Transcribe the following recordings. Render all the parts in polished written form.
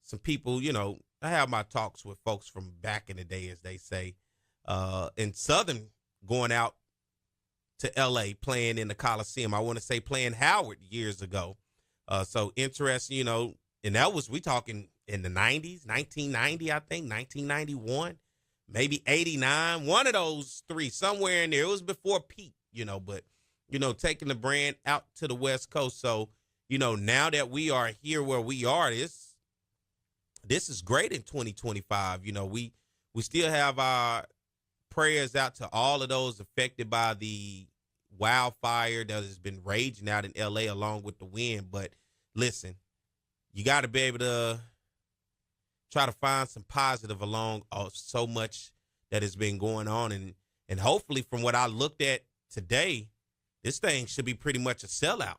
some people, I have my talks with folks from back in the day, as they say, in Southern going out to L.A., playing in the Coliseum. I want to say playing Howard years ago. So interesting, and that was, we talking in the 90s, 1990, I think, 1991, maybe 89, one of those three, somewhere in there. It was before Pete, but, taking the brand out to the West Coast. So, now that we are here where we are, this is great in 2025. We still have our prayers out to all of those affected by the wildfire that has been raging out in L.A. along with the wind. But listen, you got to be able to try to find some positive along so much that has been going on. And hopefully, from what I looked at today, this thing should be pretty much a sellout.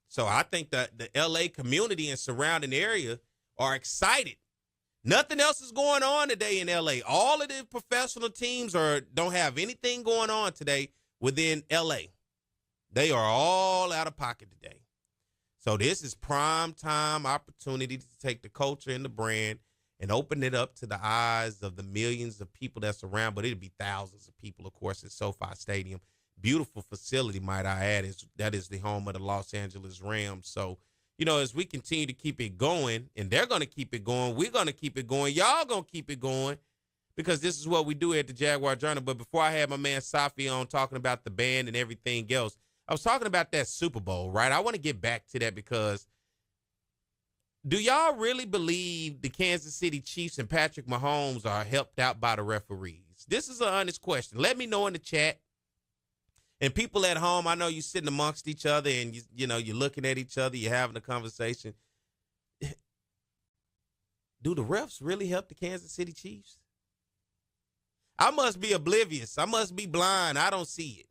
So I think that the L.A. community and surrounding area are excited. Nothing else is going on today in L.A. All of the professional teams don't have anything going on today within L.A. They are all out of pocket today. So this is prime time opportunity to take the culture and the brand and open it up to the eyes of the millions of people that's around. But it'll be thousands of people, of course, at SoFi Stadium. Beautiful facility, might I add. That is the home of the Los Angeles Rams. So, as we continue to keep it going, and they're going to keep it going, we're going to keep it going, y'all going to keep it going, because this is what we do at the Jaguar Journal. But before I had my man Safi on talking about the band and everything else, I was talking about that Super Bowl, right? I want to get back to that because do y'all really believe the Kansas City Chiefs and Patrick Mahomes are helped out by the referees? This is an honest question. Let me know in the chat. And people at home, I know you're sitting amongst each other and, you're looking at each other, you're having a conversation. Do the refs really help the Kansas City Chiefs? I must be oblivious. I must be blind. I don't see it.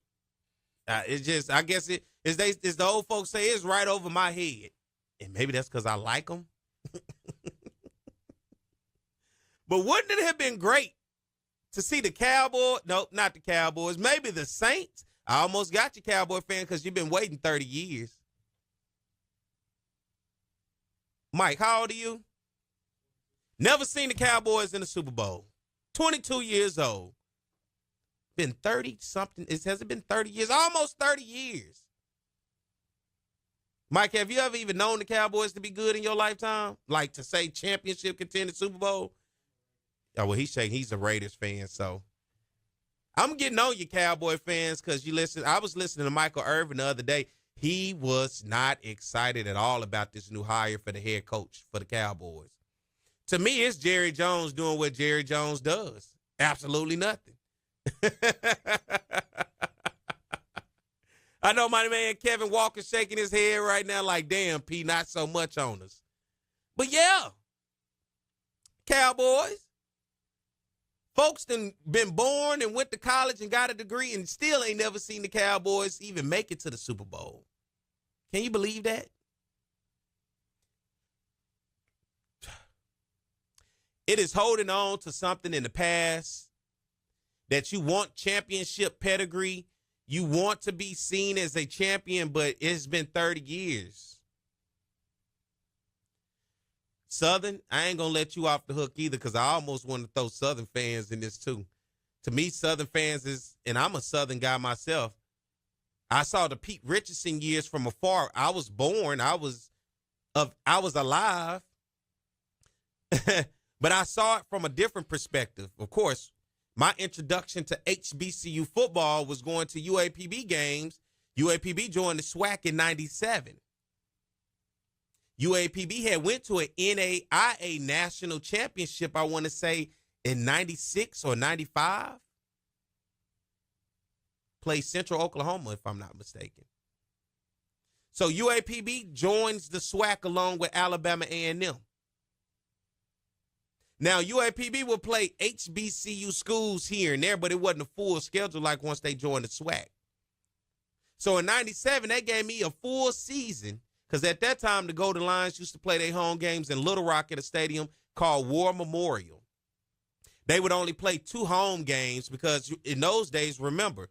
It's just, I guess as the old folks say, it's right over my head. And maybe that's because I like them. But wouldn't it have been great to see the Cowboys? No, not the Cowboys. Maybe the Saints. I almost got you, Cowboy fan, because you've been waiting 30 years. Mike, how old are you? Never seen the Cowboys in the Super Bowl. 22 years old. Been 30-something. Has it been 30 years? Almost 30 years. Mike, have you ever even known the Cowboys to be good in your lifetime? Like to say championship contender Super Bowl? Oh, well, he's saying he's a Raiders fan, so. I'm getting on you, Cowboy fans, because I was listening to Michael Irvin the other day. He was not excited at all about this new hire for the head coach for the Cowboys. To me, it's Jerry Jones doing what Jerry Jones does. Absolutely nothing. I know my man Kevin Walker shaking his head right now like, damn, P, not so much on us. But yeah, Cowboys. Folks been born and went to college and got a degree and still ain't never seen the Cowboys even make it to the Super Bowl. Can you believe that? It is holding on to something in the past that you want championship pedigree. You want to be seen as a champion, but it's been 30 years. Southern, I ain't going to let you off the hook either because I almost want to throw Southern fans in this too. To me, Southern fans is, and I'm a Southern guy myself, I saw the Pete Richardson years from afar. I was born. I was alive. But I saw it from a different perspective. Of course, my introduction to HBCU football was going to UAPB games. UAPB joined the SWAC in 97. UAPB had went to an NAIA national championship, I want to say, in 96 or 95. Played Central Oklahoma, if I'm not mistaken. So UAPB joins the SWAC along with Alabama A&M. Now, UAPB will play HBCU schools here and there, but it wasn't a full schedule like once they joined the SWAC. So in 97, they gave me a full season because at that time, the Golden Lions used to play their home games in Little Rock at a stadium called War Memorial. They would only play 2 home games because in those days, remember,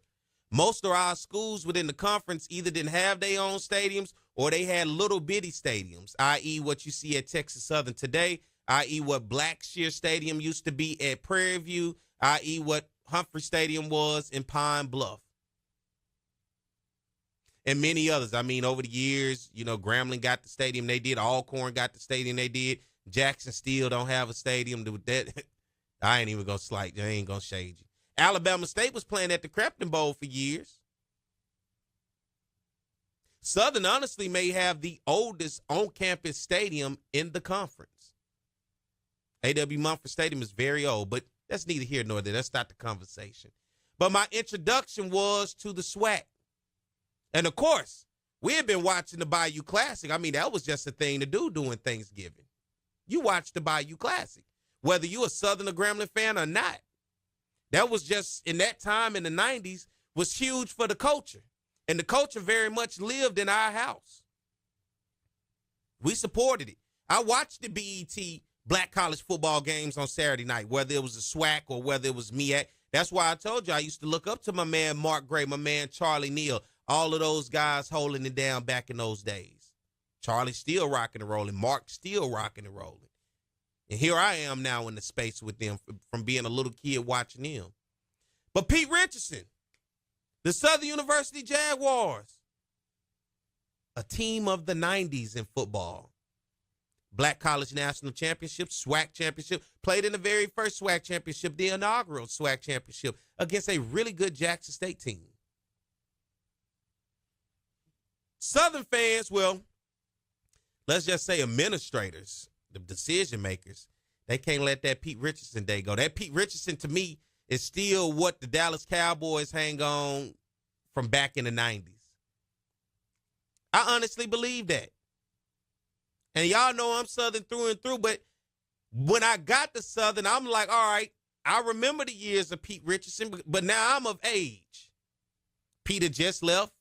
most of our schools within the conference either didn't have their own stadiums or they had little bitty stadiums, i.e. what you see at Texas Southern today. i.e. what Blackshear Stadium used to be at Prairie View, i.e. what Humphrey Stadium was in Pine Bluff. And many others. I mean, over the years, Grambling got the stadium they did. Alcorn got the stadium they did. Jackson still don't have a stadium. That I ain't even going to slight you. I ain't going to shade you. Alabama State was playing at the Crepton Bowl for years. Southern, honestly, may have the oldest on-campus stadium in the conference. A.W. Mumford Stadium is very old, but that's neither here nor there. That's not the conversation. But my introduction was to the SWAC. And, of course, we had been watching the Bayou Classic. I mean, that was just a thing to do during Thanksgiving. You watched the Bayou Classic, whether you a Southern or Grambling fan or not. That was just, in that time in the 90s, was huge for the culture. And the culture very much lived in our house. We supported it. I watched the BET Black College Football games on Saturday night, whether it was a SWAC or whether it was MEAC. That's why I told you I used to look up to my man Mark Gray, my man Charlie Neal, all of those guys holding it down back in those days. Charlie still rocking and rolling. Mark still rocking and rolling. And here I am now in the space with them from being a little kid watching them. But Pete Richardson, the Southern University Jaguars, a team of the 90s in football. Black College National Championship, SWAC Championship, played in the very first SWAC Championship, the inaugural SWAC Championship, against a really good Jackson State team. Southern fans, well, let's just say administrators, the decision makers, they can't let that Pete Richardson day go. That Pete Richardson, to me, is still what the Dallas Cowboys hang on from back in the 90s. I honestly believe that. And y'all know I'm Southern through and through, but when I got to Southern, I'm like, all right, I remember the years of Pete Richardson, but now I'm of age. Peter just left,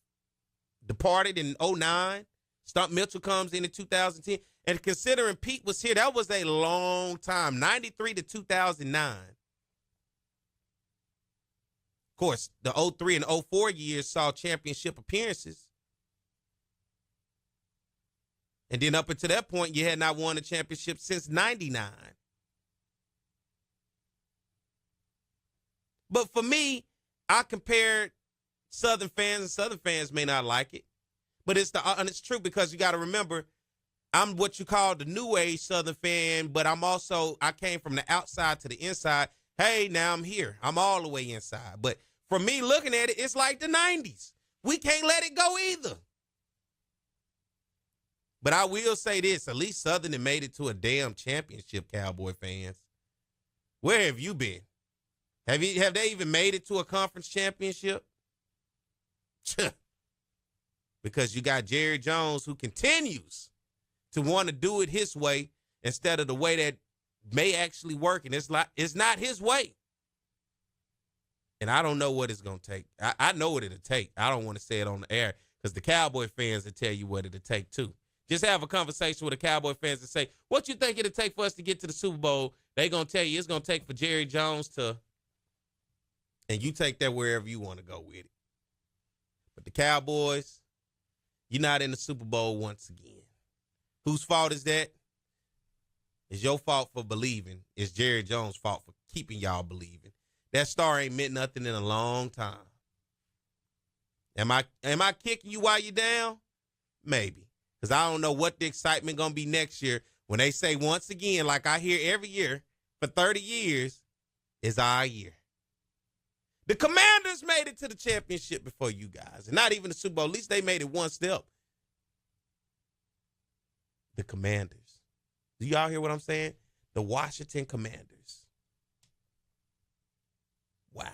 departed in 2009. Stump Mitchell comes in 2010. And considering Pete was here, that was a long time, 93 to 2009. Of course, the 03 and 04 years saw championship appearances. And then up until that point, you had not won a championship since 99. But for me, I compared Southern fans, and Southern fans may not like it. But it's the honest truth, because you got to remember, I'm what you call the new age Southern fan, but I came from the outside to the inside. Hey, now I'm here. I'm all the way inside. But for me looking at it, it's like the 90s. We can't let it go either. But I will say this, at least Southern had made it to a damn championship, Cowboy fans. Where have you been? Have they even made it to a conference championship? Because you got Jerry Jones, who continues to want to do it his way instead of the way that may actually work, and it's not his way. And I don't know what it's going to take. I know what it'll take. I don't want to say it on the air because the Cowboy fans will tell you what it'll take too. Just have a conversation with the Cowboy fans and say, what you think it'll take for us to get to the Super Bowl? They're going to tell you it's going to take for Jerry Jones to, and you take that wherever you want to go with it. But the Cowboys, you're not in the Super Bowl once again. Whose fault is that? It's your fault for believing. It's Jerry Jones' fault for keeping y'all believing. That star ain't meant nothing in a long time. Am I kicking you while you're down? Maybe. Because I don't know what the excitement going to be next year when they say once again, like I hear every year for 30 years, is our year. The Commanders made it to the championship before you guys. And not even the Super Bowl. At least they made it one step. The Commanders. Do y'all hear what I'm saying? The Washington Commanders. Wow.